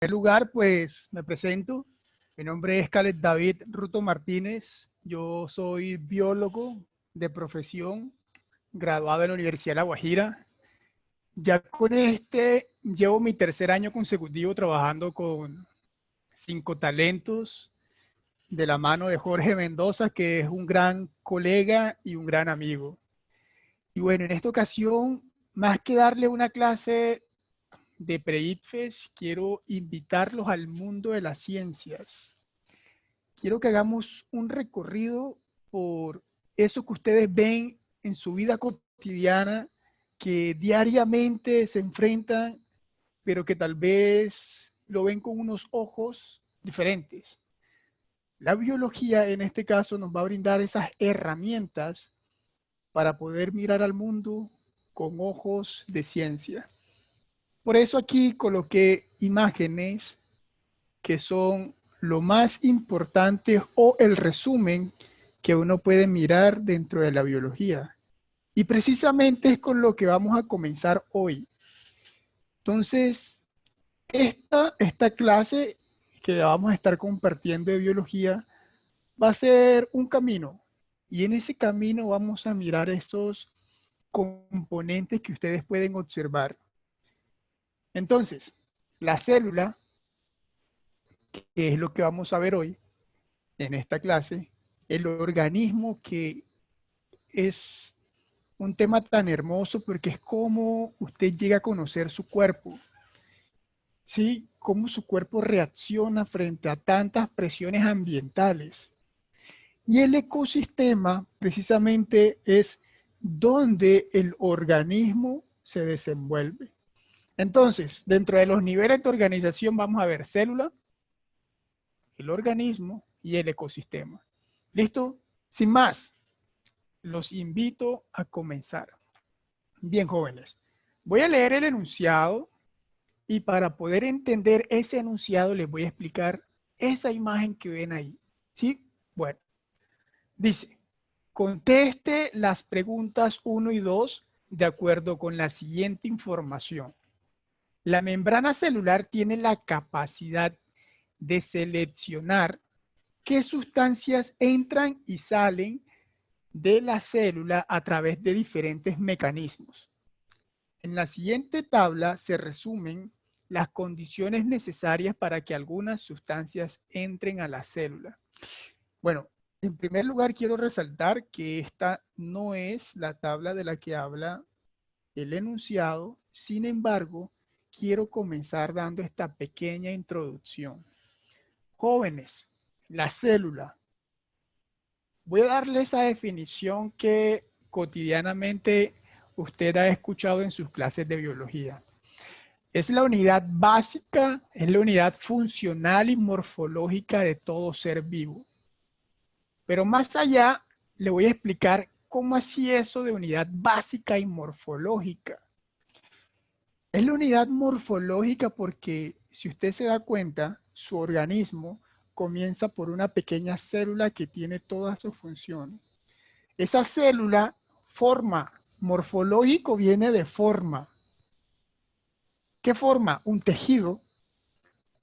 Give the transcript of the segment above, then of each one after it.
primer lugar, pues me presento. Mi nombre es Caleb David Ruto Martínez. Yo soy biólogo de profesión, graduado en la Universidad de La Guajira. Ya con este llevo mi tercer año consecutivo trabajando con Cinco Talentos de la mano de Jorge Mendoza, que es un gran colega y un gran amigo. Y bueno, en esta ocasión, más que darle una clase de Pre-ITFES, quiero invitarlos al mundo de las ciencias. Quiero que hagamos un recorrido por eso que ustedes ven en su vida cotidiana, que diariamente se enfrentan, pero que tal vez lo ven con unos ojos diferentes. La biología en este caso nos va a brindar esas herramientas para poder mirar al mundo con ojos de ciencia. Por eso aquí coloqué imágenes que son lo más importante o el resumen que uno puede mirar dentro de la biología. Y precisamente es con lo que vamos a comenzar hoy. Entonces, esta clase que vamos a estar compartiendo de biología va a ser un camino. Y en ese camino vamos a mirar estos componentes que ustedes pueden observar. Entonces, la célula, que es lo que vamos a ver hoy en esta clase, el organismo, que es un tema tan hermoso porque es como usted llega a conocer su cuerpo, ¿sí? Cómo su cuerpo reacciona frente a tantas presiones ambientales. Y el ecosistema precisamente es donde el organismo se desenvuelve. Entonces, dentro de los niveles de organización vamos a ver célula, el organismo y el ecosistema. ¿Listo? Sin más, los invito a comenzar. Bien, jóvenes, voy a leer el enunciado y para poder entender ese enunciado les voy a explicar esa imagen que ven ahí. ¿Sí? Bueno, dice, conteste las preguntas 1 y 2 de acuerdo con la siguiente información. La membrana celular tiene la capacidad de seleccionar qué sustancias entran y salen de la célula a través de diferentes mecanismos. En la siguiente tabla se resumen las condiciones necesarias para que algunas sustancias entren a la célula. Bueno, en primer lugar quiero resaltar que esta no es la tabla de la que habla el enunciado. Sin embargo, quiero comenzar dando esta pequeña introducción. Jóvenes, la célula. Voy a darle esa definición que cotidianamente usted ha escuchado en sus clases de biología. Es la unidad básica, es la unidad funcional y morfológica de todo ser vivo. Pero más allá, le voy a explicar cómo así eso de unidad básica y morfológica. Es la unidad morfológica porque, si usted se da cuenta, su organismo comienza por una pequeña célula que tiene todas sus funciones. Esa célula forma, morfológico viene de forma. ¿Qué forma? Un tejido,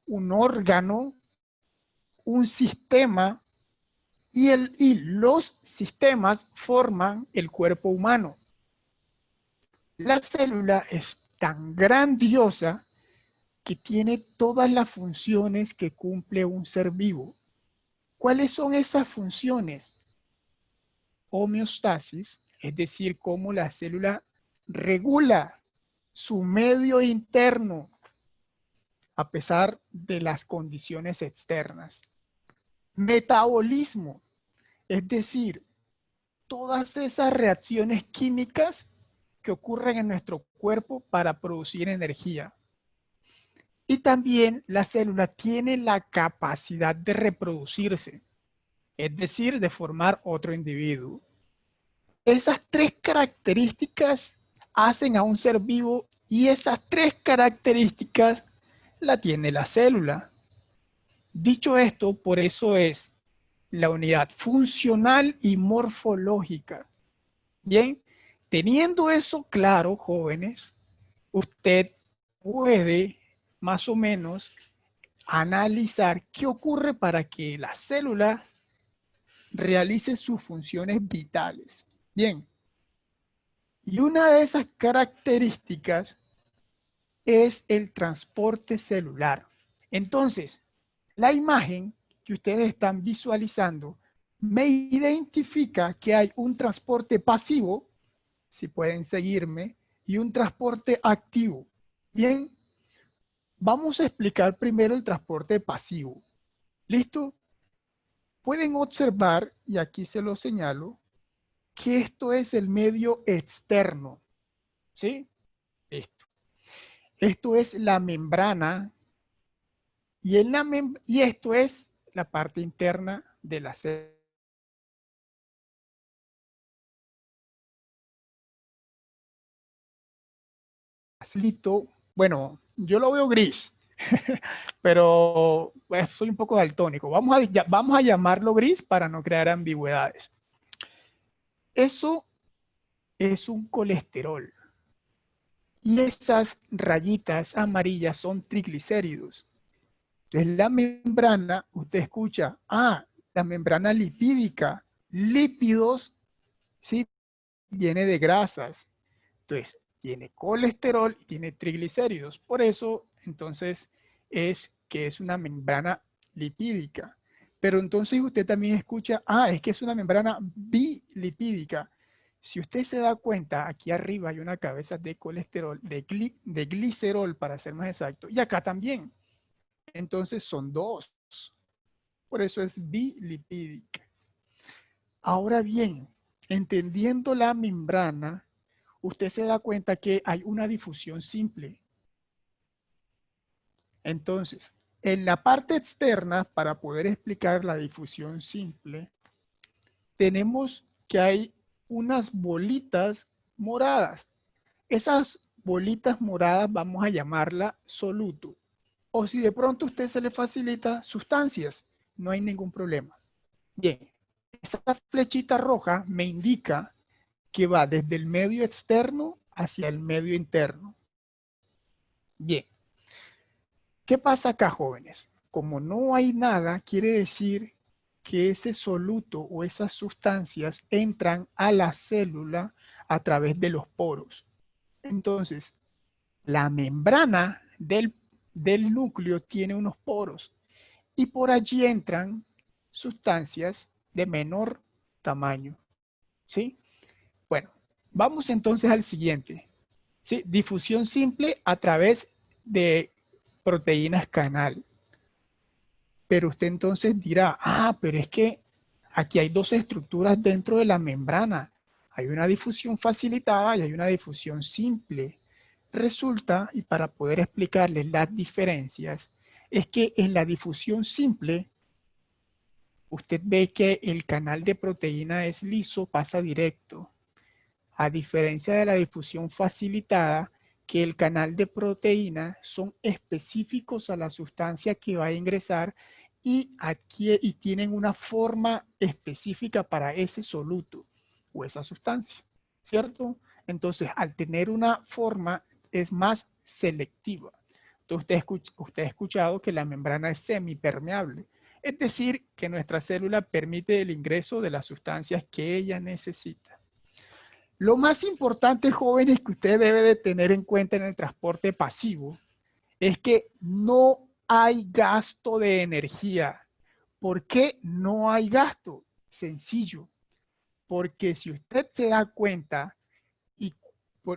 un órgano, un sistema, y los sistemas forman el cuerpo humano. La célula es tan grandiosa que tiene todas las funciones que cumple un ser vivo. ¿Cuáles son esas funciones? Homeostasis, es decir, cómo la célula regula su medio interno a pesar de las condiciones externas. Metabolismo, es decir, todas esas reacciones químicas que ocurren en nuestro cuerpo para producir energía. Y también la célula tiene la capacidad de reproducirse, es decir, de formar otro individuo. Esas tres características hacen a un ser vivo y esas tres características la tiene la célula. Dicho esto, por eso es la unidad funcional y morfológica. Bien, teniendo eso claro, jóvenes, usted puede más o menos analizar qué ocurre para que la célula realice sus funciones vitales. Bien, y una de esas características es el transporte celular. Entonces, la imagen que ustedes están visualizando me identifica que hay un transporte pasivo, si pueden seguirme, y un transporte activo. Bien, vamos a explicar primero el transporte pasivo. ¿Listo? Pueden observar, y aquí se lo señalo, que esto es el medio externo. ¿Sí? Esto es la membrana y esto es la parte interna de la célula. Bueno, yo lo veo gris, pero pues, soy un poco daltónico. Vamos a llamarlo gris para no crear ambigüedades. Eso es un colesterol. Y esas rayitas amarillas son triglicéridos. Entonces la membrana, usted escucha, la membrana lipídica, lípidos, ¿sí? Viene de grasas. Entonces, tiene colesterol y tiene triglicéridos. Por eso, entonces, es que es una membrana lipídica. Pero entonces usted también escucha, es que es una membrana bilipídica. Si usted se da cuenta, aquí arriba hay una cabeza de colesterol, de glicerol para ser más exacto, y acá también. Entonces son dos. Por eso es bilipídica. Ahora bien, entendiendo la membrana, usted se da cuenta que hay una difusión simple. Entonces, en la parte externa, para poder explicar la difusión simple, tenemos que hay unas bolitas moradas. Esas bolitas moradas vamos a llamarla soluto. O si de pronto a usted se le facilita sustancias, no hay ningún problema. Bien, esa flechita roja me indica que va desde el medio externo hacia el medio interno. Bien, ¿qué pasa acá, jóvenes? Como no hay nada, quiere decir que ese soluto o esas sustancias entran a la célula a través de los poros. Entonces, la membrana del núcleo tiene unos poros y por allí entran sustancias de menor tamaño. ¿Sí? Bueno, vamos entonces al siguiente. ¿Sí? Difusión simple a través de proteínas canal. Pero usted entonces dirá, pero es que aquí hay dos estructuras dentro de la membrana. Hay una difusión facilitada y hay una difusión simple. Resulta, y para poder explicarles las diferencias, es que en la difusión simple, usted ve que el canal de proteína es liso, pasa directo. A diferencia de la difusión facilitada, que el canal de proteína son específicos a la sustancia que va a ingresar y tienen una forma específica para ese soluto o esa sustancia, ¿cierto? Entonces, al tener una forma, es más selectiva. Entonces, usted ha escuchado que la membrana es semipermeable, es decir, que nuestra célula permite el ingreso de las sustancias que ella necesita. Lo más importante, jóvenes, que usted debe de tener en cuenta en el transporte pasivo es que no hay gasto de energía. ¿Por qué no hay gasto? Sencillo, porque si usted se da cuenta,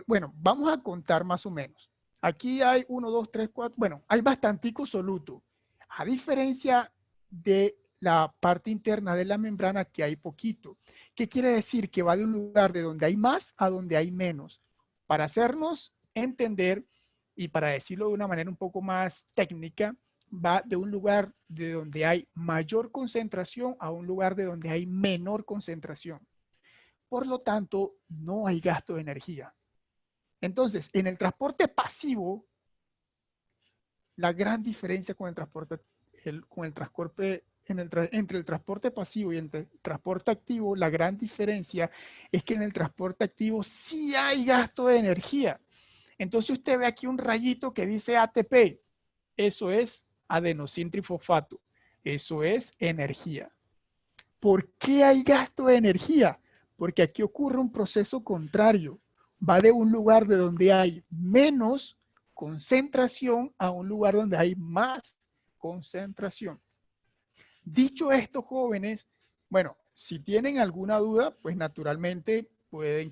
bueno, vamos a contar más o menos. Aquí hay 1, 2, 3, 4, bueno, hay bastantico soluto. A diferencia de la parte interna de la membrana que hay poquito. ¿Qué quiere decir? Que va de un lugar de donde hay más a donde hay menos. Para hacernos entender y para decirlo de una manera un poco más técnica, va de un lugar de donde hay mayor concentración a un lugar de donde hay menor concentración. Por lo tanto, no hay gasto de energía. Entonces, en el transporte pasivo, la gran diferencia con el transporte, entre el transporte pasivo y el transporte activo, la gran diferencia es que en el transporte activo sí hay gasto de energía. Entonces usted ve aquí un rayito que dice ATP. Eso es adenosintrifosfato. Eso es energía. ¿Por qué hay gasto de energía? Porque aquí ocurre un proceso contrario. Va de un lugar de donde hay menos concentración a un lugar donde hay más concentración. Dicho esto, jóvenes, bueno, si tienen alguna duda, pues naturalmente pueden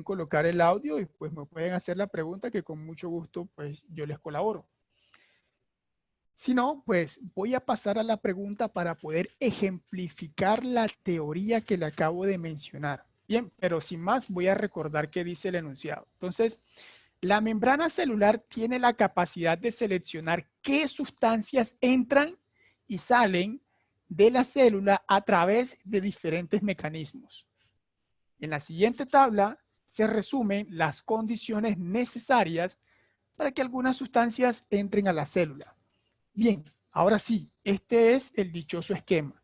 colocar el audio y pues me pueden hacer la pregunta que con mucho gusto pues yo les colaboro. Si no, pues voy a pasar a la pregunta para poder ejemplificar la teoría que le acabo de mencionar. Bien, pero sin más voy a recordar qué dice el enunciado. Entonces, la membrana celular tiene la capacidad de seleccionar qué sustancias entran y salen de la célula a través de diferentes mecanismos. En la siguiente tabla se resumen las condiciones necesarias para que algunas sustancias entren a la célula. Bien, ahora sí, este es el dichoso esquema.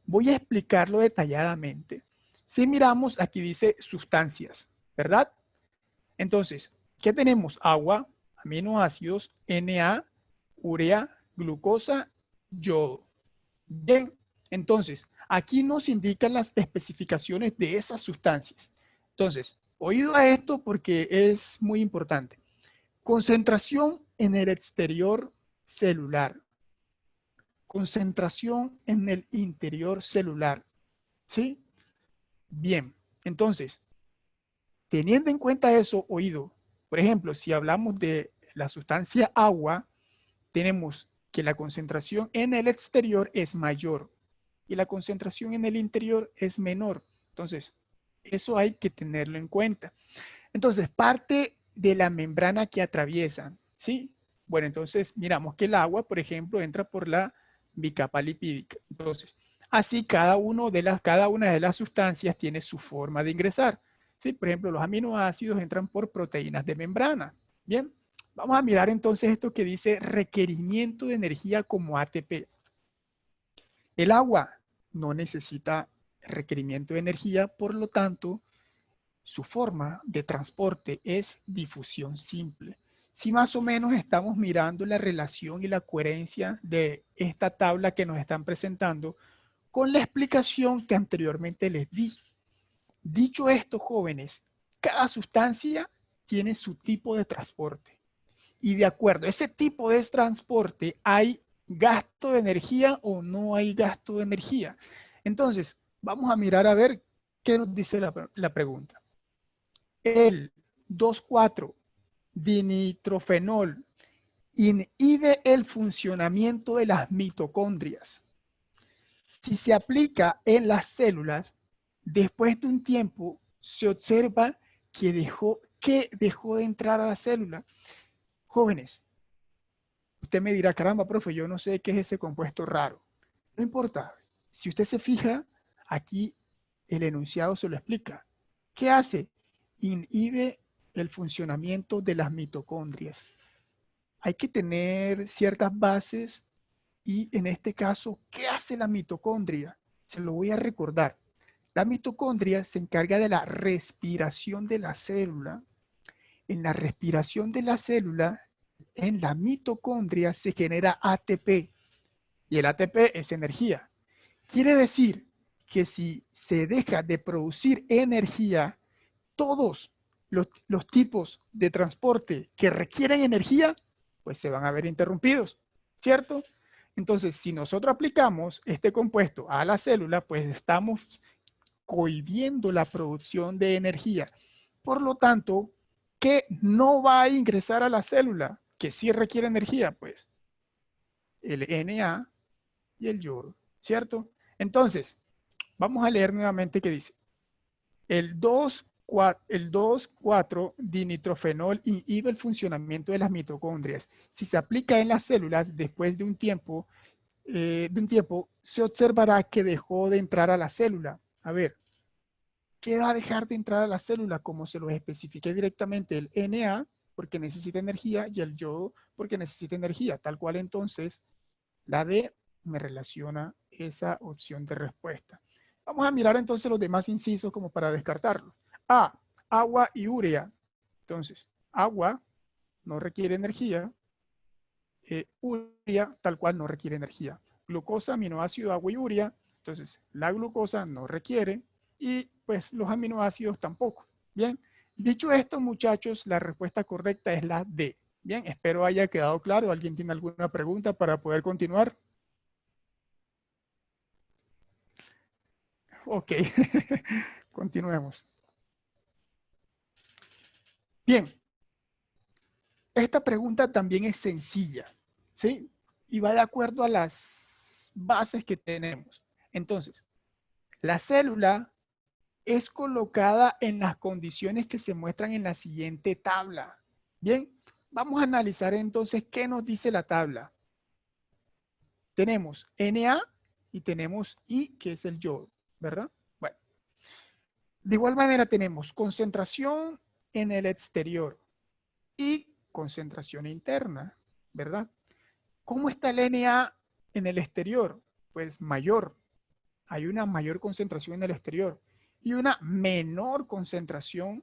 Voy a explicarlo detalladamente. Si miramos, aquí dice sustancias, ¿verdad? Entonces, ¿qué tenemos? Agua, aminoácidos, Na, urea, glucosa, yodo. Bien, entonces, aquí nos indican las especificaciones de esas sustancias. Entonces, oído a esto porque es muy importante. Concentración en el exterior celular. Concentración en el interior celular. ¿Sí? Bien, entonces, teniendo en cuenta eso, oído, por ejemplo, si hablamos de la sustancia agua, tenemos que la concentración en el exterior es mayor y la concentración en el interior es menor. Entonces, eso hay que tenerlo en cuenta. Entonces, parte de la membrana que atraviesan, ¿sí? Bueno, entonces miramos que el agua, por ejemplo, entra por la bicapa lipídica. Entonces, así cada una de las sustancias tiene su forma de ingresar. ¿Sí? Por ejemplo, los aminoácidos entran por proteínas de membrana. Bien, vamos a mirar entonces esto que dice requerimiento de energía como ATP. El agua no necesita requerimiento de energía, por lo tanto, su forma de transporte es difusión simple. Si más o menos estamos mirando la relación y la coherencia de esta tabla que nos están presentando con la explicación que anteriormente les di. Dicho esto, jóvenes, cada sustancia tiene su tipo de transporte. Y de acuerdo a ese tipo de transporte, ¿hay gasto de energía o no hay gasto de energía? Entonces, vamos a mirar a ver qué nos dice la pregunta. El 2,4-dinitrofenol inhibe el funcionamiento de las mitocondrias. Si se aplica en las células, después de un tiempo se observa que dejó de entrar a la célula. Jóvenes, usted me dirá, caramba, profe, yo no sé qué es ese compuesto raro. No importa. Si usted se fija, aquí el enunciado se lo explica. ¿Qué hace? Inhibe el funcionamiento de las mitocondrias. Hay que tener ciertas bases y en este caso, ¿qué hace la mitocondria? Se lo voy a recordar. La mitocondria se encarga de la respiración de la célula. En la respiración de la célula, en la mitocondria se genera ATP y el ATP es energía. Quiere decir que si se deja de producir energía, todos los tipos de transporte que requieren energía, pues se van a ver interrumpidos, ¿cierto? Entonces, si nosotros aplicamos este compuesto a la célula, pues estamos cohibiendo la producción de energía. Por lo tanto, ¿qué no va a ingresar a la célula? Que sí requiere energía, pues el Na y el yodo, ¿cierto? Entonces, vamos a leer nuevamente qué dice. El 2,4-dinitrofenol inhibe el funcionamiento de las mitocondrias. Si se aplica en las células después de un tiempo, se observará que dejó de entrar a la célula. A ver, ¿qué va a dejar de entrar a la célula? Como se lo especifiqué directamente, el Na, porque necesita energía, y el yodo, porque necesita energía. Tal cual entonces, la D me relaciona esa opción de respuesta. Vamos a mirar entonces los demás incisos como para descartarlos. A, agua y urea. Entonces, agua no requiere energía. urea, tal cual no requiere energía. Glucosa, aminoácido, agua y urea. Entonces, la glucosa no requiere y pues los aminoácidos tampoco. Bien, dicho esto, muchachos, la respuesta correcta es la D. Bien, espero haya quedado claro. ¿Alguien tiene alguna pregunta para poder continuar? Ok, continuemos. Bien, esta pregunta también es sencilla, ¿sí? Y va de acuerdo a las bases que tenemos. Entonces, la célula es colocada en las condiciones que se muestran en la siguiente tabla. Bien, vamos a analizar entonces qué nos dice la tabla. Tenemos Na y tenemos I, que es el yodo, ¿verdad? Bueno, de igual manera tenemos concentración en el exterior y concentración interna, ¿verdad? ¿Cómo está el Na en el exterior? Pues mayor. Hay una mayor concentración en el exterior y una menor concentración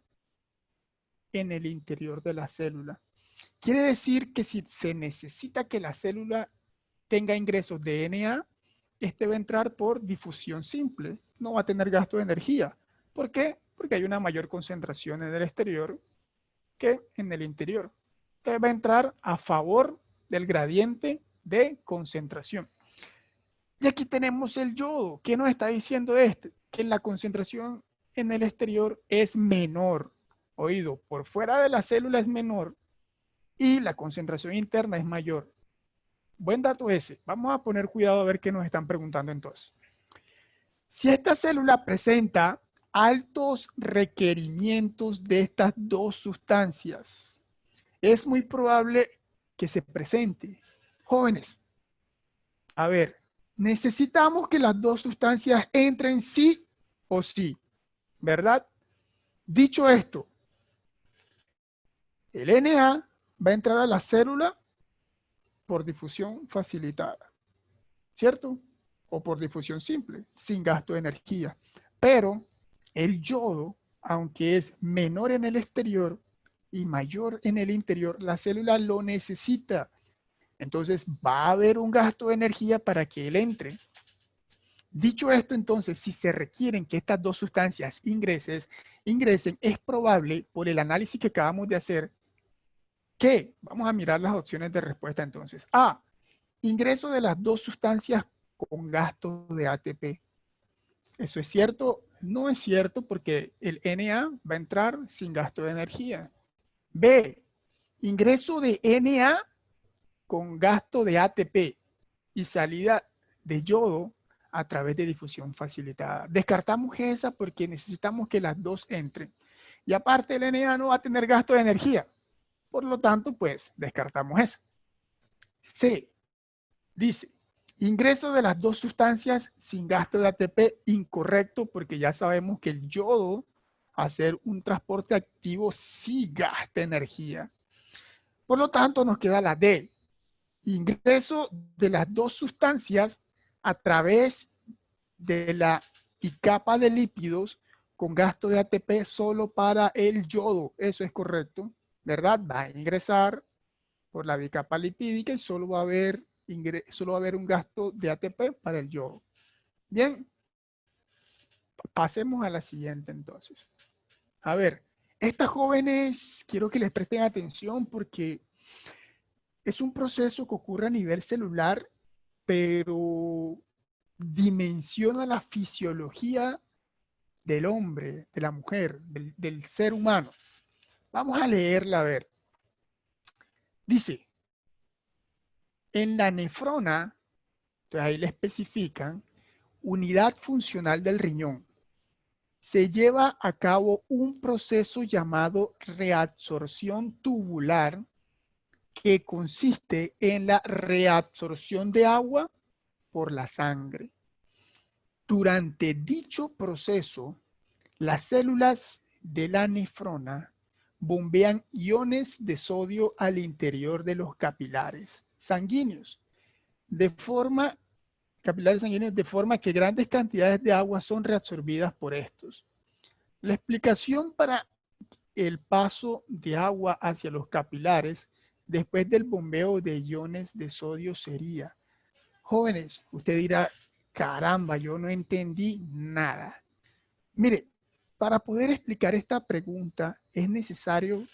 en el interior de la célula. Quiere decir que si se necesita que la célula tenga ingresos de Na, este va a entrar por difusión simple, no va a tener gasto de energía. ¿Por qué? Porque hay una mayor concentración en el exterior que en el interior. Entonces va a entrar a favor del gradiente de concentración. Y aquí tenemos el yodo. ¿Qué nos está diciendo este? Que la concentración en el exterior es menor. Oído, por fuera de la célula es menor y la concentración interna es mayor. Buen dato ese. Vamos a poner cuidado a ver qué nos están preguntando entonces. Si esta célula presenta altos requerimientos de estas dos sustancias, es muy probable que se presente. Jóvenes, a ver, necesitamos que las dos sustancias entren sí o sí, ¿verdad? Dicho esto, el Na va a entrar a la célula por difusión facilitada, ¿cierto? O por difusión simple, sin gasto de energía. Pero el yodo, aunque es menor en el exterior y mayor en el interior, la célula lo necesita. Entonces va a haber un gasto de energía para que él entre. Dicho esto, entonces, si se requieren que estas dos sustancias ingresen, es probable, por el análisis que acabamos de hacer, que, vamos a mirar las opciones de respuesta entonces. A, ingreso de las dos sustancias con gasto de ATP. ¿Eso es cierto? No es cierto porque el Na va a entrar sin gasto de energía. B, ingreso de Na con gasto de ATP y salida de yodo a través de difusión facilitada. Descartamos esa porque necesitamos que las dos entren. Y aparte el Na no va a tener gasto de energía. Por lo tanto, pues descartamos eso. C. Dice, ingreso de las dos sustancias sin gasto de ATP, incorrecto porque ya sabemos que el yodo, hacer un transporte activo, sí gasta energía. Por lo tanto, nos queda la D. Ingreso de las dos sustancias a través de la capa de lípidos con gasto de ATP solo para el yodo. Eso es correcto, ¿verdad? Va a ingresar por la bicapa lipídica y solo va a haber un gasto de ATP para el yodo. Bien, pasemos a la siguiente entonces. A ver, estas jóvenes quiero que les presten atención porque es un proceso que ocurre a nivel celular, pero dimensiona la fisiología del hombre, de la mujer, del ser humano. Vamos a leerla a ver. Dice, en la nefrona, entonces ahí le especifican, unidad funcional del riñón, se lleva a cabo un proceso llamado reabsorción tubular que consiste en la reabsorción de agua por la sangre. Durante dicho proceso, las células de la nefrona bombean iones de sodio al interior de los capilares sanguíneos, de forma que grandes cantidades de agua son reabsorbidas por estos. La explicación para el paso de agua hacia los capilares después del bombeo de iones de sodio sería? Jóvenes, usted dirá, caramba, yo no entendí nada. Mire, para poder explicar esta pregunta es necesario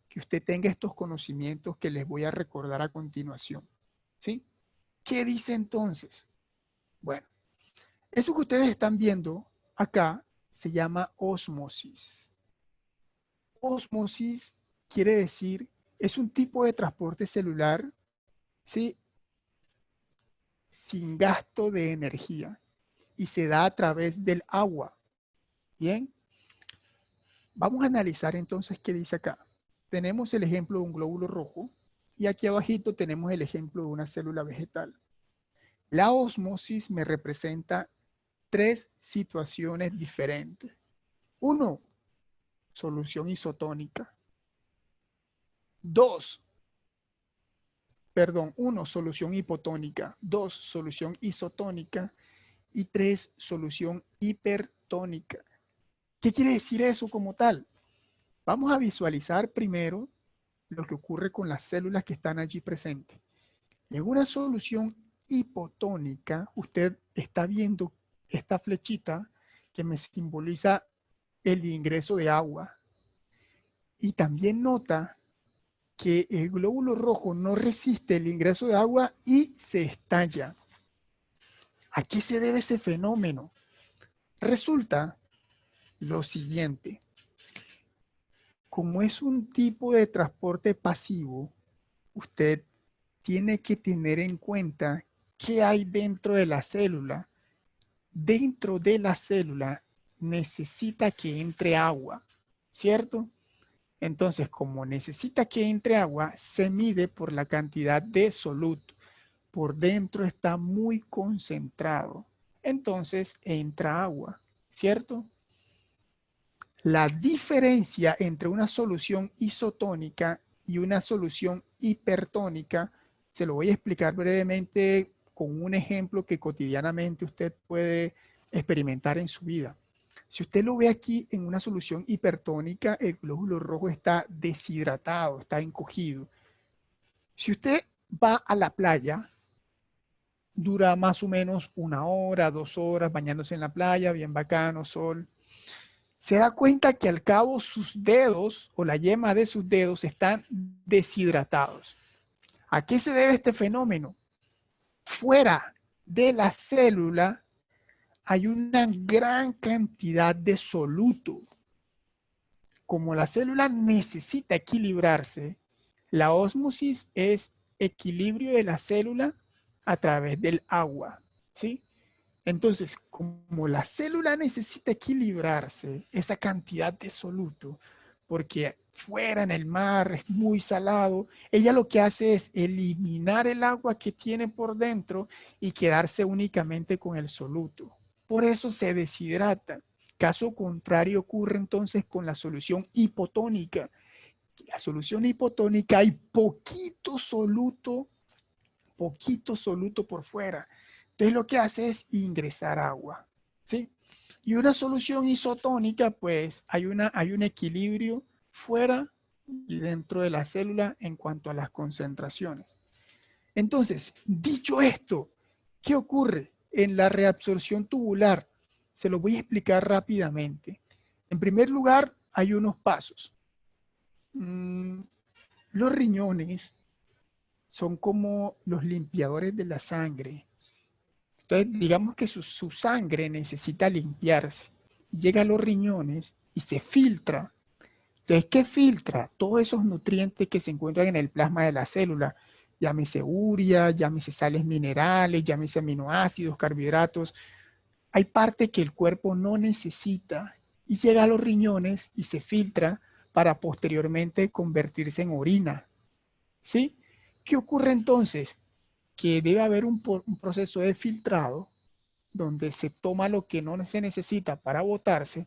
que usted tenga estos conocimientos que les voy a recordar a continuación. ¿Sí? ¿Qué dice entonces? Bueno, eso que ustedes están viendo acá se llama ósmosis. Ósmosis quiere decir, es un tipo de transporte celular, ¿sí? Sin gasto de energía y se da a través del agua. Bien, vamos a analizar entonces qué dice acá. Tenemos el ejemplo de un glóbulo rojo y aquí abajito tenemos el ejemplo de una célula vegetal. La ósmosis me representa tres situaciones diferentes. Uno, solución isotónica. Uno, solución hipotónica. Dos, solución isotónica. Y tres, solución hipertónica. ¿Qué quiere decir eso como tal? Vamos a visualizar primero lo que ocurre con las células que están allí presentes. En una solución hipotónica, usted está viendo esta flechita que me simboliza el ingreso de agua. Y también nota que el glóbulo rojo no resiste el ingreso de agua y se estalla. ¿A qué se debe ese fenómeno? Resulta lo siguiente. Como es un tipo de transporte pasivo, usted tiene que tener en cuenta qué hay dentro de la célula. Dentro de la célula necesita que entre agua, ¿cierto? Entonces, como necesita que entre agua, se mide por la cantidad de soluto. Por dentro está muy concentrado. Entonces, entra agua, ¿cierto? La diferencia entre una solución isotónica y una solución hipertónica, se lo voy a explicar brevemente con un ejemplo que cotidianamente usted puede experimentar en su vida. Si usted lo ve aquí en una solución hipertónica, el glóbulo rojo está deshidratado, está encogido. Si usted va a la playa, dura más o menos 1 hora, 2 horas bañándose en la playa, bien bacano, sol. Se da cuenta que al cabo sus dedos o la yema de sus dedos están deshidratados. ¿A qué se debe este fenómeno? Fuera de la célula hay una gran cantidad de soluto. Como la célula necesita equilibrarse, la ósmosis es equilibrio de la célula a través del agua, ¿sí? Entonces, como la célula necesita equilibrarse, esa cantidad de soluto, porque fuera en el mar es muy salado, ella lo que hace es eliminar el agua que tiene por dentro y quedarse únicamente con el soluto. Por eso se deshidrata. Caso contrario ocurre entonces con la solución hipotónica. La solución hipotónica hay poquito soluto por fuera. Entonces lo que hace es ingresar agua, ¿sí? Y una solución isotónica, pues hay un equilibrio fuera y dentro de la célula en cuanto a las concentraciones. Entonces, dicho esto, ¿qué ocurre en la reabsorción tubular? Se lo voy a explicar rápidamente. En primer lugar, hay unos pasos. Los riñones son como los limpiadores de la sangre. Entonces, digamos que su sangre necesita limpiarse. Llega a los riñones y se filtra. Entonces, ¿qué filtra? Todos esos nutrientes que se encuentran en el plasma de la célula. Llámese urea, llámese sales minerales, llámese aminoácidos, carbohidratos. Hay parte que el cuerpo no necesita y llega a los riñones y se filtra para posteriormente convertirse en orina. ¿Sí? ¿Qué ocurre entonces? Que debe haber un proceso de filtrado donde se toma lo que no se necesita para botarse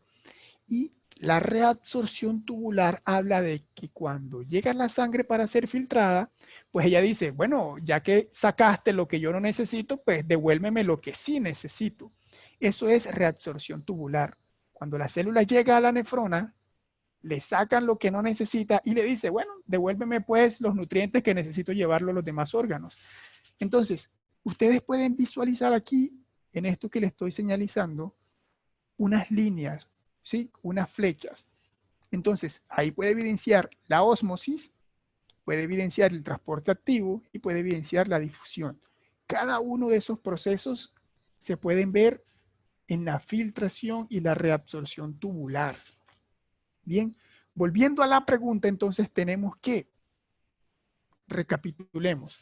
y la reabsorción tubular habla de que cuando llega la sangre para ser filtrada, pues ella dice, bueno, ya que sacaste lo que yo no necesito, pues devuélveme lo que sí necesito. Eso es reabsorción tubular. Cuando la célula llega a la nefrona, le sacan lo que no necesita y le dice, bueno, devuélveme pues los nutrientes que necesito llevarlo a los demás órganos. Entonces, ustedes pueden visualizar aquí, en esto que les estoy señalizando, unas líneas, ¿sí? Unas flechas. Entonces, ahí puede evidenciar la ósmosis, puede evidenciar el transporte activo y puede evidenciar la difusión. Cada uno de esos procesos se pueden ver en la filtración y la reabsorción tubular. Bien, volviendo a la pregunta, entonces tenemos que, recapitulemos,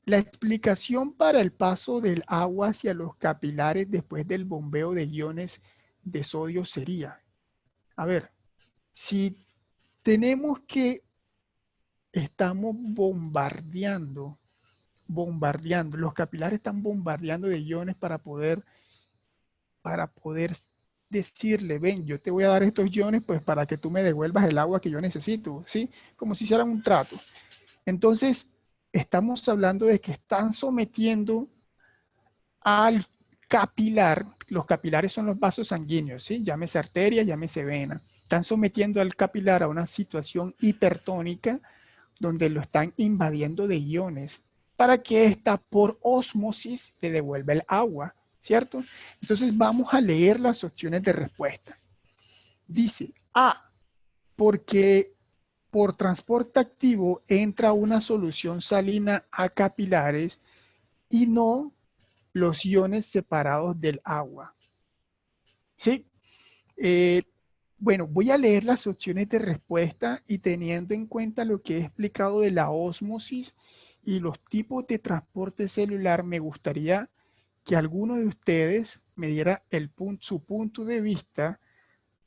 la explicación para el paso del agua hacia los capilares después del bombeo de iones de sodio sería, a ver, si tenemos que estamos bombardeando, los capilares están bombardeando de iones para poder decirle, ven, yo te voy a dar estos iones pues para que tú me devuelvas el agua que yo necesito, ¿sí? Como si hicieran un trato. Entonces, estamos hablando de que están sometiendo al capilar, los capilares son los vasos sanguíneos, ¿sí? Llámese arteria, llámese vena. Están sometiendo al capilar a una situación hipertónica donde lo están invadiendo de iones para que ésta por ósmosis le devuelva el agua, ¿cierto? Entonces vamos a leer las opciones de respuesta. Dice A, porque por transporte activo entra una solución salina a capilares y no los iones separados del agua. ¿Sí? Eh, bueno, voy a leer las opciones de respuesta y teniendo en cuenta lo que he explicado de la ósmosis y los tipos de transporte celular, me gustaría que alguno de ustedes me diera su punto de vista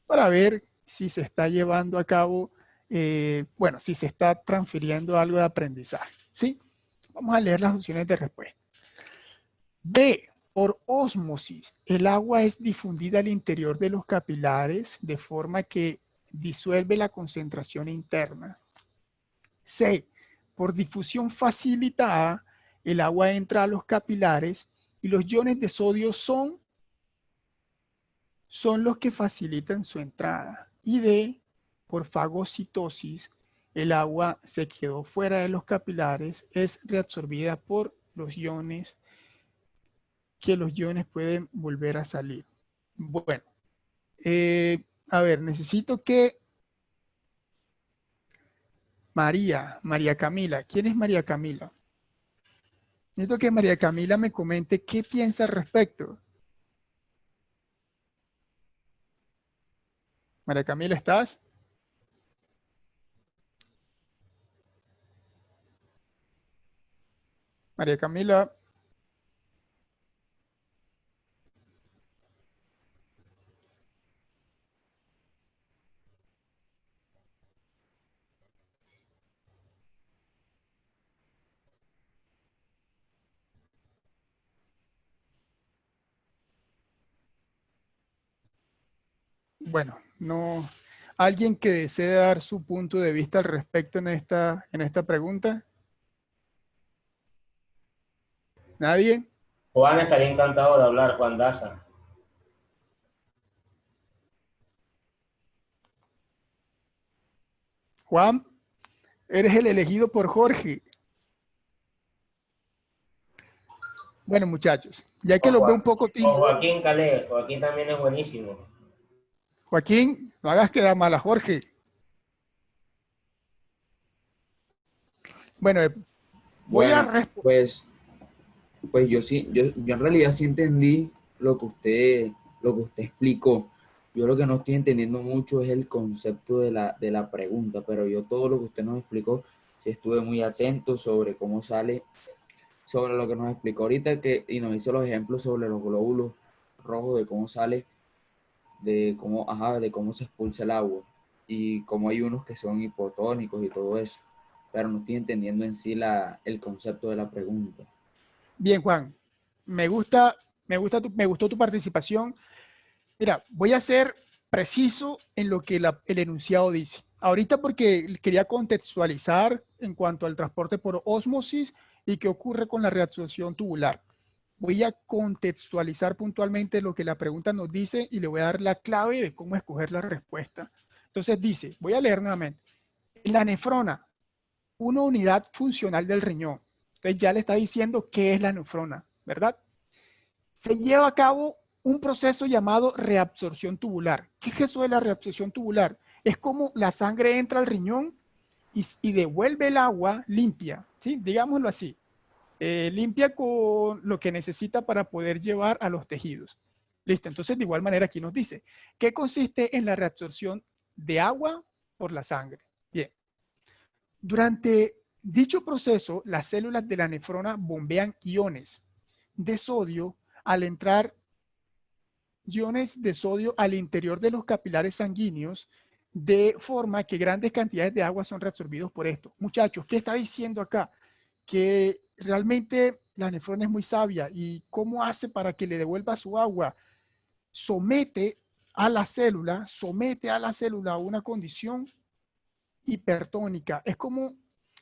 para ver si se está llevando a cabo, bueno, si se está transfiriendo algo de aprendizaje. ¿Sí? Vamos a leer las opciones de respuesta. B. Por ósmosis, el agua es difundida al interior de los capilares de forma que disuelve la concentración interna. C. Por difusión facilitada, el agua entra a los capilares y los iones de sodio son los que facilitan su entrada. Y D. Por fagocitosis, el agua se quedó fuera de los capilares, es reabsorbida por los iones que los iones pueden volver a salir. Bueno, a ver, necesito que María Camila, ¿quién es María Camila? Necesito que María Camila me comente qué piensa al respecto. María Camila, ¿estás? María Camila, bueno, no. ¿Alguien que desee dar su punto de vista al respecto en esta pregunta? ¿Nadie? Juan estaría encantado de hablar, Juan Daza. Juan, eres el elegido por Jorge. Bueno, muchachos, ya que O, los veo un poco o tímidos, Joaquín Calé, Joaquín también es buenísimo. Joaquín, no hagas quedar mal a Jorge. Bueno, voy a Bueno, responder. pues yo sí, yo en realidad sí entendí lo que usted explicó. Yo lo que no estoy entendiendo mucho es el concepto de la pregunta, pero yo todo lo que usted nos explicó, sí estuve muy atento sobre cómo sale, sobre lo que nos explicó ahorita y nos hizo los ejemplos sobre los glóbulos rojos, de cómo sale, de cómo se expulsa el agua y cómo hay unos que son hipotónicos y todo eso, pero no estoy entendiendo en sí el concepto de la pregunta. Bien, Juan, me gustó tu participación. Mira, voy a ser preciso en lo que el enunciado dice. Ahorita porque quería contextualizar en cuanto al transporte por ósmosis y qué ocurre con la reabsorción tubular. voy a contextualizar puntualmente lo que la pregunta nos dice y le voy a dar la clave de cómo escoger la respuesta. Entonces dice, voy a leer nuevamente, la nefrona, una unidad funcional del riñón. Entonces ya le está diciendo qué es la nefrona, ¿verdad? Se lleva a cabo un proceso llamado reabsorción tubular. ¿Qué es eso de la reabsorción tubular? Es como la sangre entra al riñón y devuelve el agua limpia, ¿sí? Digámoslo así. Limpia con lo que necesita para poder llevar a los tejidos. Listo, entonces de igual manera aquí nos dice, ¿qué consiste en la reabsorción de agua por la sangre? Bien, durante dicho proceso, las células de la nefrona bombean iones de sodio al entrar iones de sodio al interior de los capilares sanguíneos, de forma que grandes cantidades de agua son reabsorbidos por esto. Muchachos, ¿qué está diciendo acá? Que realmente la nefrona es muy sabia. ¿Y cómo hace para que le devuelva su agua? Somete a la célula a una condición hipertónica. Es como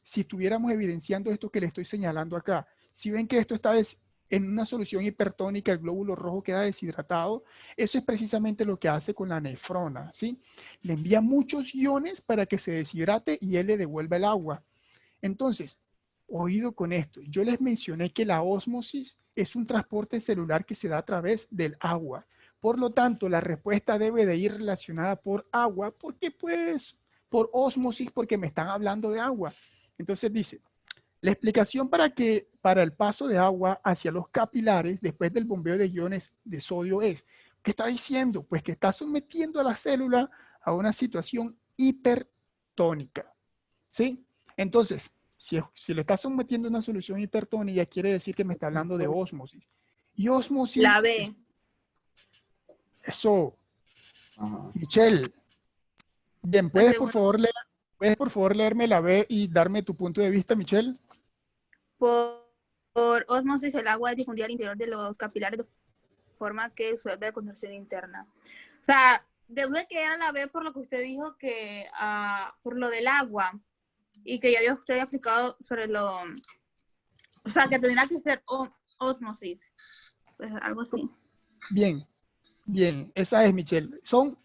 si estuviéramos evidenciando esto que le estoy señalando acá. Si ven que esto está en una solución hipertónica, el glóbulo rojo queda deshidratado, eso es precisamente lo que hace con la nefrona, ¿sí? Le envía muchos iones para que se deshidrate y él le devuelva el agua. Entonces, oído con esto, yo les mencioné que la ósmosis es un transporte celular que se da a través del agua. Por lo tanto, la respuesta debe de ir relacionada por agua, porque pues, por ósmosis, porque me están hablando de agua. Entonces dice, la explicación para el paso de agua hacia los capilares después del bombeo de iones de sodio es, ¿qué está diciendo? Pues que está sometiendo a la célula a una situación hipertónica, ¿sí? Entonces, si lo está sometiendo a una solución hipertónica, quiere decir que me está hablando de ósmosis. Y ósmosis, La B. eso, Ajá. Michelle, bien, La segunda. ¿puedes por favor leerme la B y darme tu punto de vista, Michelle? Por ósmosis, el agua es difundida al interior de los capilares de forma que suelve la contracción interna. O sea, debe que era la B por lo que usted dijo que por lo del agua y que ya usted había explicado sobre lo, o sea, que tendrá que ser ósmosis, pues algo así. Bien, bien, esa es Michelle. Son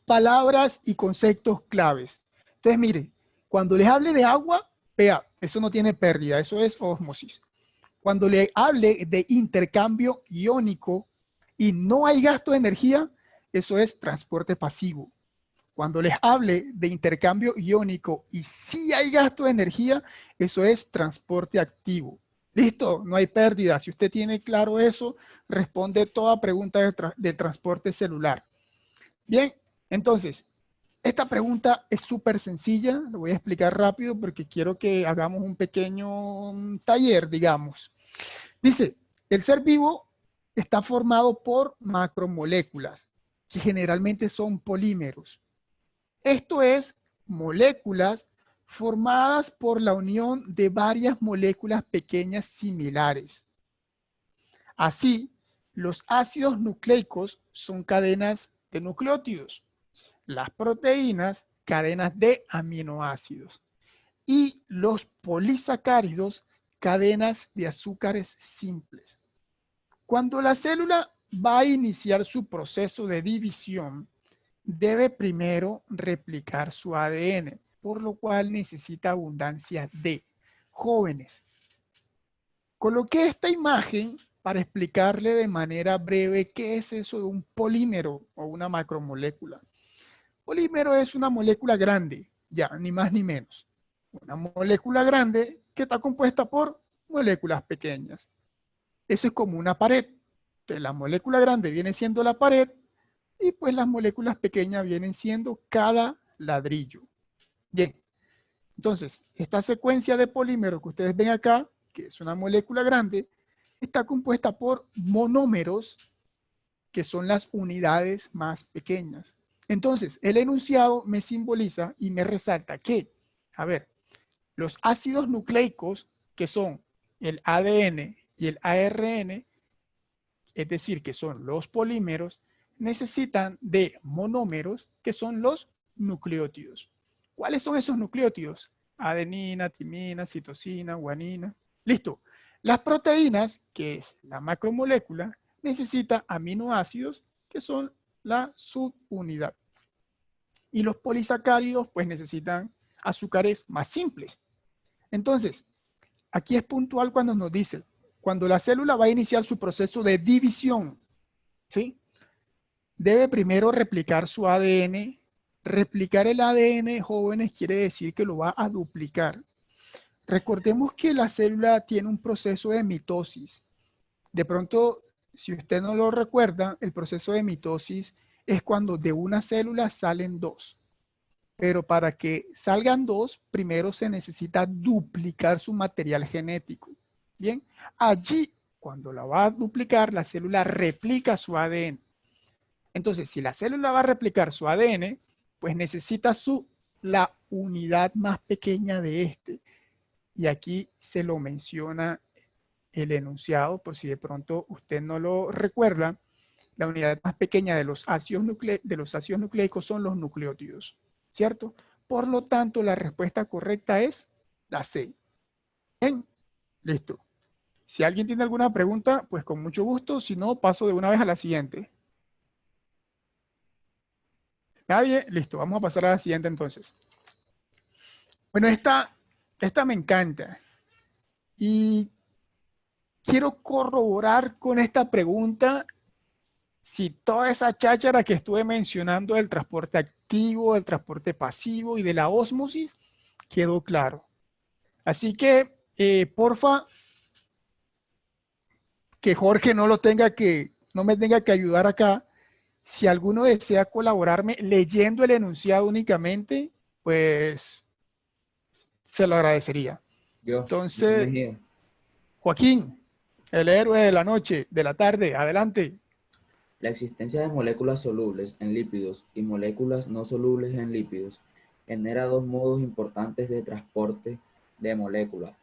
palabras y conceptos claves. Entonces, mire, cuando les hable de agua, vea, eso no tiene pérdida, eso es ósmosis. Cuando le hable de intercambio iónico y no hay gasto de energía, eso es transporte pasivo. Cuando les hable de intercambio iónico y sí hay gasto de energía, eso es transporte activo. Listo, no hay pérdida. Si usted tiene claro eso, responde toda pregunta de transporte celular. Bien, entonces, esta pregunta es súper sencilla. Lo voy a explicar rápido porque quiero que hagamos un pequeño taller, digamos. Dice, el ser vivo está formado por macromoléculas, que generalmente son polímeros. Esto es, moléculas formadas por la unión de varias moléculas pequeñas similares. Así, los ácidos nucleicos son cadenas de nucleótidos, las proteínas, cadenas de aminoácidos, y los polisacáridos, cadenas de azúcares simples. Cuando la célula va a iniciar su proceso de división, debe primero replicar su ADN, por lo cual necesita abundancia de jóvenes. Coloqué esta imagen para explicarle de manera breve qué es eso de un polímero o una macromolécula. Polímero es una molécula grande, ya, ni más ni menos. Una molécula grande que está compuesta por moléculas pequeñas. Eso es como una pared. Entonces, la molécula grande viene siendo la pared y pues las moléculas pequeñas vienen siendo cada ladrillo. Bien, entonces, esta secuencia de polímeros que ustedes ven acá, que es una molécula grande, está compuesta por monómeros, que son las unidades más pequeñas. Entonces, el enunciado me simboliza y me resalta que, a ver, los ácidos nucleicos, que son el ADN y el ARN, es decir, que son los polímeros, necesitan de monómeros, que son los nucleótidos. ¿Cuáles son esos nucleótidos? Adenina, timina, citosina, guanina. Listo. Las proteínas, que es la macromolécula, necesita aminoácidos, que son la subunidad. Y los polisacáridos, pues necesitan azúcares más simples. Entonces, aquí es puntual cuando nos dice, cuando la célula va a iniciar su proceso de división, ¿sí? Debe primero replicar su ADN. Replicar el ADN, jóvenes, quiere decir que lo va a duplicar. Recordemos que la célula tiene un proceso de mitosis. De pronto, si usted no lo recuerda, el proceso de mitosis es cuando de una célula salen dos. Pero para que salgan dos, primero se necesita duplicar su material genético. Bien, allí, cuando la va a duplicar, la célula replica su ADN. Entonces, si la célula va a replicar su ADN, pues necesita la unidad más pequeña de este. Y aquí se lo menciona el enunciado, por si de pronto usted no lo recuerda. La unidad más pequeña de los ácidos nucleicos son los nucleótidos, ¿cierto? Por lo tanto, la respuesta correcta es la C. Bien, listo. Si alguien tiene alguna pregunta, pues con mucho gusto. Si no, paso de una vez a la siguiente. ¿Nadie? Listo, vamos a pasar a la siguiente entonces. Bueno, esta me encanta. Y quiero corroborar con esta pregunta si toda esa cháchara que estuve mencionando del transporte activo, del transporte pasivo y de la ósmosis quedó claro. Así que, porfa, que Jorge no me tenga que ayudar acá. Si alguno desea colaborarme leyendo el enunciado únicamente, pues se lo agradecería. Entonces, Bienvenido. Joaquín, el héroe de la noche, de la tarde, adelante. La existencia de moléculas solubles en lípidos y moléculas no solubles en lípidos genera dos modos importantes de transporte de moléculas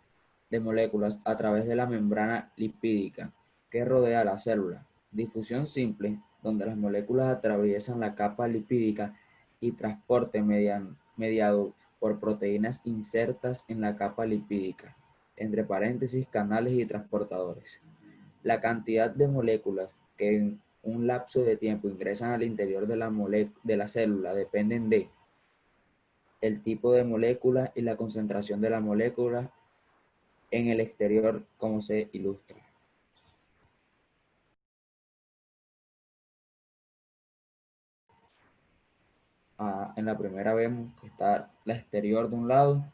a través de la membrana lipídica que rodea la célula. Difusión simple, donde las moléculas atraviesan la capa lipídica, y transporte mediado por proteínas insertas en la capa lipídica, entre paréntesis, canales y transportadores. La cantidad de moléculas que en un lapso de tiempo ingresan al interior de la célula dependen de el tipo de molécula y la concentración de la molécula en el exterior, como se ilustra. En la primera vemos que está la exterior de un lado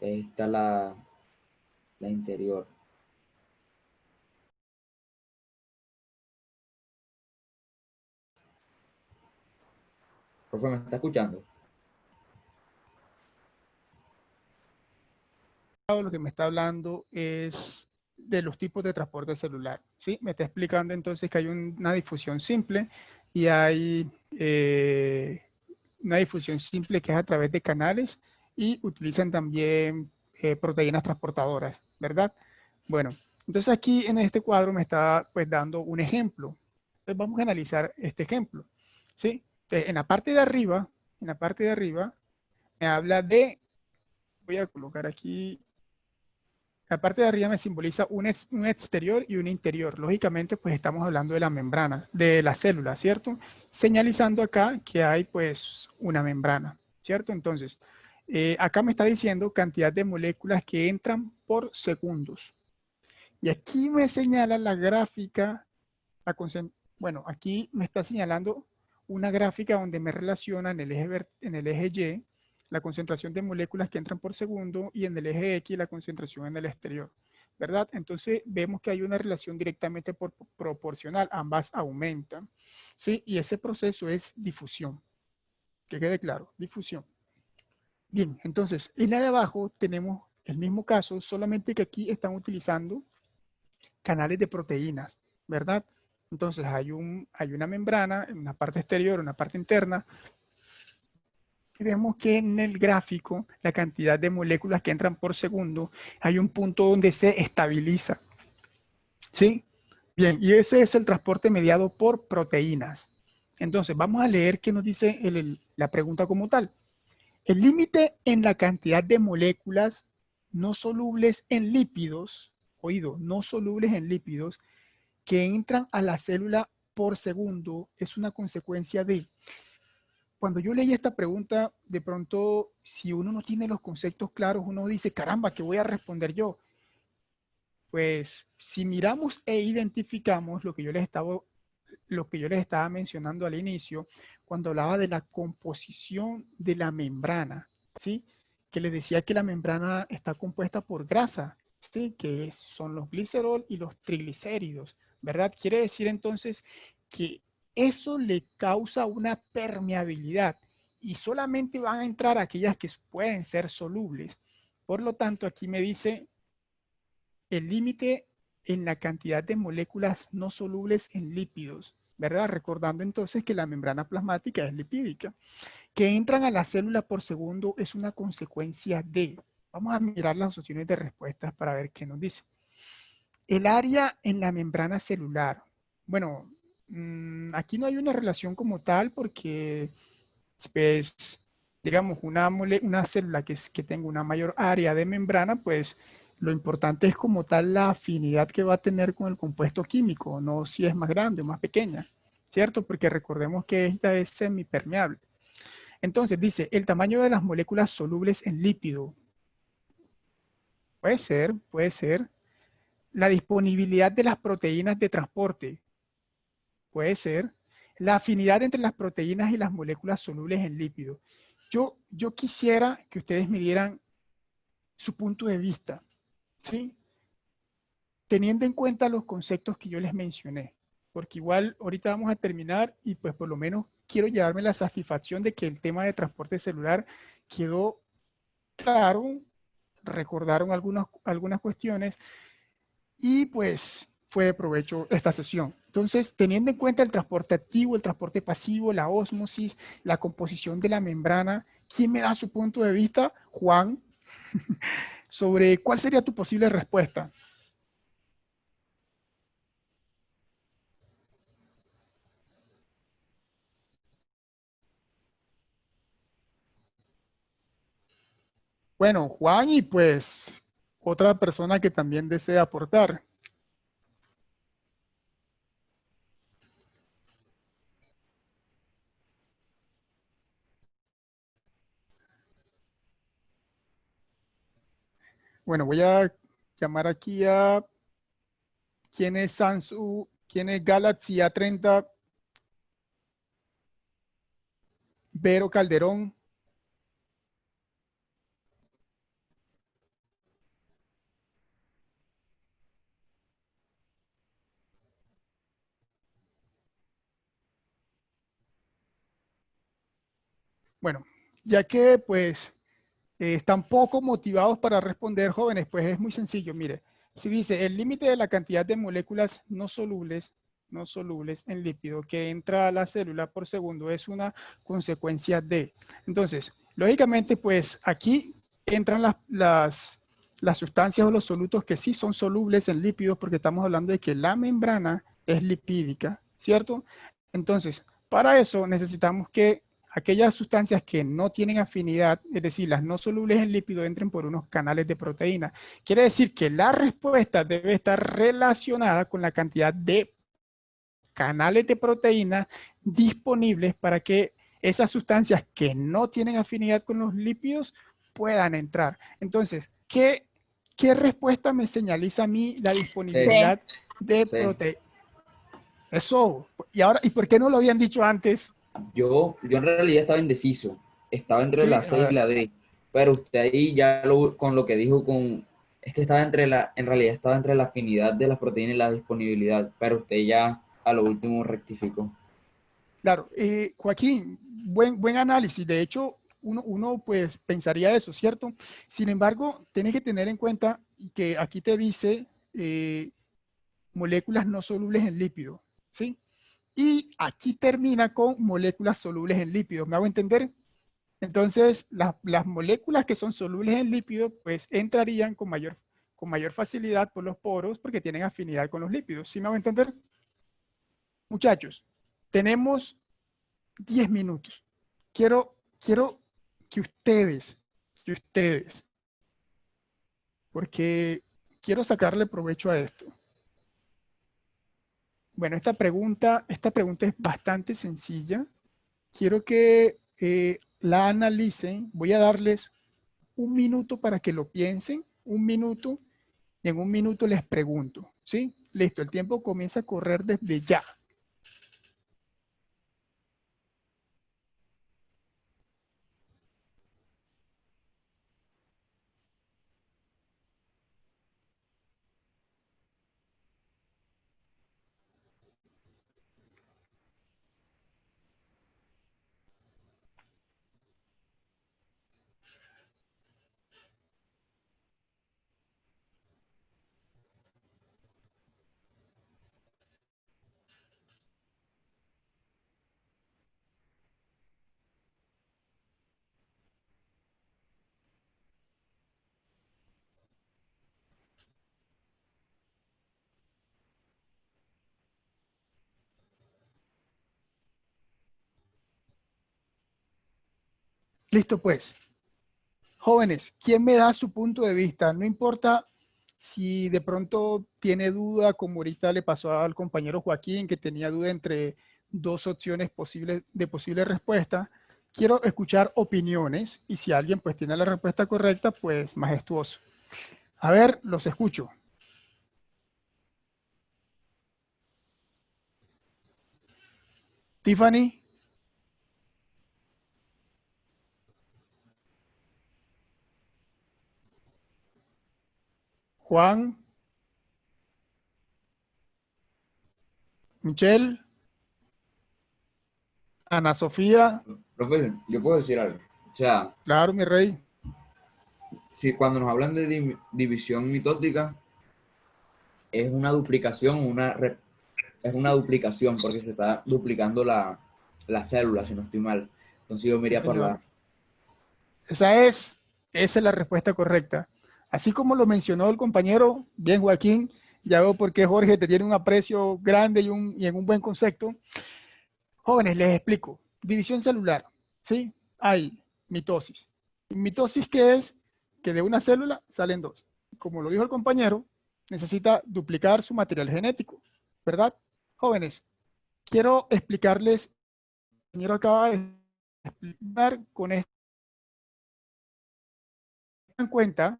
y ahí está la interior. Profe, ¿me está escuchando? Lo que me está hablando es de los tipos de transporte celular, ¿sí? Me está explicando entonces que hay una difusión simple y hay una difusión simple que es a través de canales y utilizan también proteínas transportadoras, ¿verdad? Bueno, entonces aquí en este cuadro me está pues dando un ejemplo. Entonces vamos a analizar este ejemplo, ¿sí? Entonces, en la parte de arriba me habla de, voy a colocar aquí, la parte de arriba me simboliza un exterior y un interior. Lógicamente, pues estamos hablando de la membrana, de la célula, ¿cierto? Señalizando acá que hay pues una membrana, ¿cierto? Entonces, acá me está diciendo cantidad de moléculas que entran por segundos. Y aquí me señala la gráfica, bueno, aquí me está señalando una gráfica donde me relaciona en el eje Y la concentración de moléculas que entran por segundo y en el eje X la concentración en el exterior, ¿verdad? Entonces vemos que hay una relación directamente proporcional, ambas aumentan, ¿sí? Y ese proceso es difusión, que quede claro, difusión. Bien, entonces en la de abajo tenemos el mismo caso, solamente que aquí están utilizando canales de proteínas, ¿verdad? Entonces hay una membrana, una parte exterior, una parte interna. Y vemos que en el gráfico, la cantidad de moléculas que entran por segundo, hay un punto donde se estabiliza. ¿Sí? Bien, y ese es el transporte mediado por proteínas. Entonces, vamos a leer qué nos dice la pregunta como tal. El límite en la cantidad de moléculas no solubles en lípidos oído, no solubles en lípidos, que entran a la célula por segundo, es una consecuencia de... Cuando yo leí esta pregunta, de pronto, si uno no tiene los conceptos claros, uno dice, caramba, ¿qué voy a responder yo? Pues si miramos e identificamos lo que yo les estaba mencionando al inicio, cuando hablaba de la composición de la membrana, ¿sí? Que les decía que la membrana está compuesta por grasa, ¿sí? Que son los glicerol y los triglicéridos, ¿verdad? Quiere decir entonces que eso le causa una permeabilidad y solamente van a entrar aquellas que pueden ser solubles. Por lo tanto, aquí me dice el límite en la cantidad de moléculas no solubles en lípidos, ¿verdad? Recordando entonces que la membrana plasmática es lipídica. Que entran a la célula por segundo es una consecuencia de... Vamos a mirar las opciones de respuestas para ver qué nos dice. El área en la membrana celular. Bueno, aquí no hay una relación como tal porque, pues, digamos, una célula que tenga una mayor área de membrana, pues lo importante es como tal la afinidad que va a tener con el compuesto químico, no si es más grande o más pequeña, ¿cierto? Porque recordemos que esta es semipermeable. Entonces dice, el tamaño de las moléculas solubles en lípido. Puede ser, puede ser. La disponibilidad de las proteínas de transporte. Puede ser. La afinidad entre las proteínas y las moléculas solubles en lípido. Yo quisiera que ustedes me dieran su punto de vista, ¿sí? Teniendo en cuenta los conceptos que yo les mencioné, porque igual ahorita vamos a terminar y pues por lo menos quiero llevarme la satisfacción de que el tema de transporte celular quedó claro, recordaron algunas cuestiones y pues fue de provecho esta sesión. Entonces, teniendo en cuenta el transporte activo, el transporte pasivo, la ósmosis, la composición de la membrana, ¿quién me da su punto de vista? Juan, sobre cuál sería tu posible respuesta. Bueno, Juan y pues otra persona que también desea aportar. Bueno, voy a llamar aquí a quién es Samsung, quién es Galaxy A30, Vero Calderón. Bueno, ya que pues están poco motivados para responder jóvenes, pues es muy sencillo. Mire, si dice el límite de la cantidad de moléculas no solubles en lípido que entra a la célula por segundo es una consecuencia de. Entonces, lógicamente, pues aquí entran las sustancias o los solutos que sí son solubles en lípidos porque estamos hablando de que la membrana es lipídica, ¿cierto? Entonces, para eso necesitamos que aquellas sustancias que no tienen afinidad, es decir, las no solubles en lípido, entren por unos canales de proteína. Quiere decir que la respuesta debe estar relacionada con la cantidad de canales de proteína disponibles para que esas sustancias que no tienen afinidad con los lípidos puedan entrar. Entonces, ¿qué respuesta me señaliza a mí la disponibilidad de Sí. proteína? Eso. Y ahora, ¿y por qué no lo habían dicho antes? Yo en realidad estaba indeciso, estaba entre Sí, la C y la D, pero usted ahí ya con lo que dijo es que estaba en realidad estaba entre la afinidad de las proteínas y la disponibilidad, pero usted ya a lo último rectificó. claro, Joaquín, buen análisis. De hecho, uno pues pensaría eso, ¿cierto? Sin embargo, tienes que tener en cuenta que aquí te dice moléculas no solubles en lípido, ¿sí? Y aquí termina con moléculas solubles en lípidos. ¿Me hago entender? Entonces, las moléculas que son solubles en lípido, pues entrarían con mayor facilidad por los poros porque tienen afinidad con los lípidos. ¿Sí me hago entender? Muchachos, tenemos 10 minutos. Quiero que ustedes, porque quiero sacarle provecho a esto. Bueno, esta pregunta es bastante sencilla. Quiero que la analicen. Voy a darles un minuto para que lo piensen, un minuto, y en un minuto les pregunto, ¿sí? Listo, el tiempo comienza a correr desde ya. Listo, pues. Jóvenes, ¿quién me da su punto de vista? No importa si de pronto tiene duda, como ahorita le pasó al compañero Joaquín, que tenía duda entre dos opciones posibles de posible respuesta. Quiero escuchar opiniones y si alguien pues tiene la respuesta correcta, pues majestuoso. A ver, los escucho. Tiffany, Juan, Michelle, Ana Sofía. Profe, yo puedo decir algo. O sea, Claro, mi rey. si cuando nos hablan de división mitótica, es una duplicación, es una duplicación porque se está duplicando la célula, si no estoy mal. Entonces yo me Sí, iría por señor. Esa es la respuesta correcta. Así como lo mencionó el compañero, bien Joaquín, ya veo por qué Jorge te tiene un aprecio grande y en un buen concepto. Jóvenes, les explico. División celular, ¿sí? Hay mitosis. Mitosis, ¿qué es? Que de una célula salen dos. Como lo dijo el compañero, necesita duplicar su material genético, ¿verdad? Jóvenes, quiero explicarles, el compañero acaba de explicar con esto en cuenta.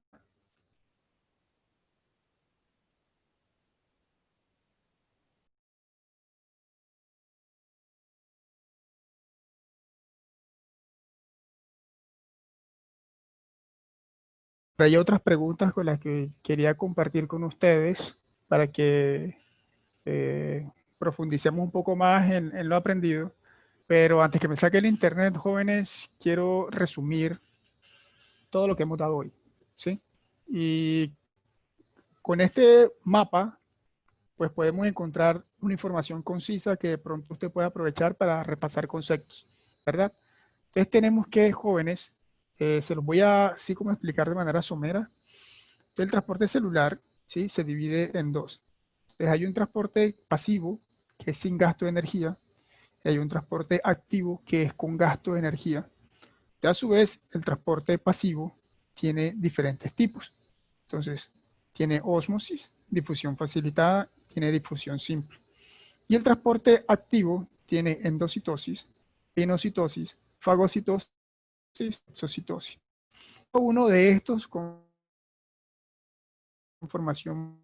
Hay otras preguntas con las que quería compartir con ustedes para que eh, profundicemos un poco más en lo aprendido. Pero antes que me saque el internet, jóvenes, quiero resumir todo lo que hemos dado hoy, ¿sí? Y con este mapa, pues podemos encontrar una información concisa que de pronto usted puede aprovechar para repasar conceptos, ¿verdad? Entonces tenemos que, jóvenes, se los voy a así como explicar de manera somera. El transporte celular, ¿sí? Se divide en dos. Entonces hay un transporte pasivo, que es sin gasto de energía, y hay un transporte activo, que es con gasto de energía. Y a su vez, el transporte pasivo tiene diferentes tipos. Entonces, tiene ósmosis, difusión facilitada, tiene difusión simple. Y el transporte activo tiene endocitosis, pinocitosis, fagocitosis, exocitosis. Uno de estos con información